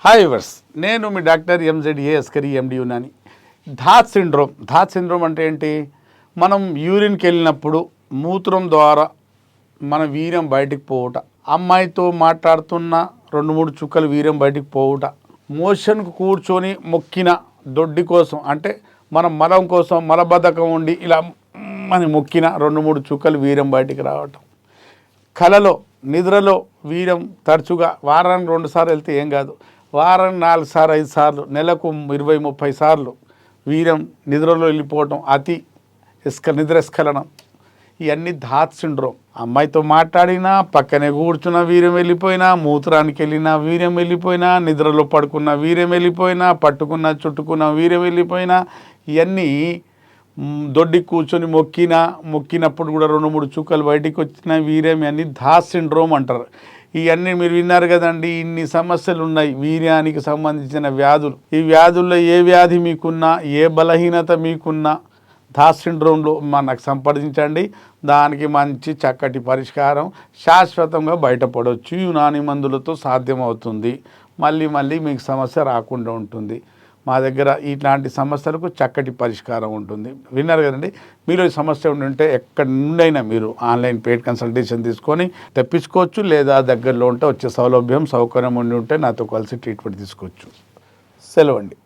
Hi verse, నేను మీ doctor ఎంజెడ్ఏ Askari ఎండి Unani. ధాత్ syndrome అంటే ఏంటి? మనం యూరిన్కి వెళ్ళినప్పుడు మూత్రం ద్వారా మన వీర్యం బయటికి పోవుట, అమ్మాయితో మాట్లాడుతున్న 2-3 చుక్కలు వీర్యం బయటికి పోవుట, మోషన్కు కూర్చొని మొక్కిన దొడ్డి కోసం అంటే మనం మలం కోసం మలబద్ధకం ఉండి ఇలా అని మొక్కిన 2-3 చుక్కలు వీర్యం బయటికి రావటం, కలలో నిద్రలో వీర్యం తరచుగా వారానికి 2 సార్లు వెళ్తే ఏం కాదు, వారానికి 4 సార్లు 5 సార్లు, నెలకు 20-30 సార్లు వీర్యం నిద్రలో వెళ్ళిపోవటం, నిద్రస్ఖలనం, ఇవన్నీ ధాత్ సిండ్రోమ్. అమ్మాయితో మాట్లాడినా, పక్కనే కూర్చున్న వీర్యం వెళ్ళిపోయినా, మూత్రానికి వెళ్ళినా వీర్యం వెళ్ళిపోయినా, నిద్రలో పడుకున్న వీర్యం వెళ్ళిపోయినా, చుట్టుకున్న వీర్యం వెళ్ళిపోయినా, ఇవన్నీ దొడ్డి కూర్చొని మొక్కినప్పుడు కూడా 2-3 చుక్కలు బయటికి వచ్చిన వీర్యం, ఇవన్నీ ధాత్ సిండ్రోమ్ అంటారు. ఇవన్నీ మీరు విన్నారు కదండి. ఇన్ని సమస్యలు ఉన్నాయి వీర్యానికి సంబంధించిన వ్యాధులు. ఈ వ్యాధుల్లో ఏ వ్యాధి మీకున్నా, ఏ బలహీనత మీకున్నా ధాత్ సిండ్రోమ్లో మనకు సంప్రదించండి. దానికి మంచి చక్కటి పరిష్కారం శాశ్వతంగా బయటపడవచ్చు. యునాని మందులతో సాధ్యమవుతుంది. మళ్ళీ మీకు సమస్య రాకుండా ఉంటుంది. మా దగ్గర ఇట్లాంటి సమస్యలకు చక్కటి పరిష్కారం ఉంటుంది. విన్నారు కదండి. మీరు ఈ సమస్య ఉంటే ఎక్కడి నుండైనా మీరు ఆన్లైన్ పెయిడ్ కన్సల్టేషన్ తీసుకొని తెప్పించుకోవచ్చు, లేదా దగ్గరలో ఉంటే వచ్చే సౌకర్యం ఉండి ఉంటే నాతో కలిసి ట్రీట్మెంట్ తీసుకోవచ్చు. సెలవండి.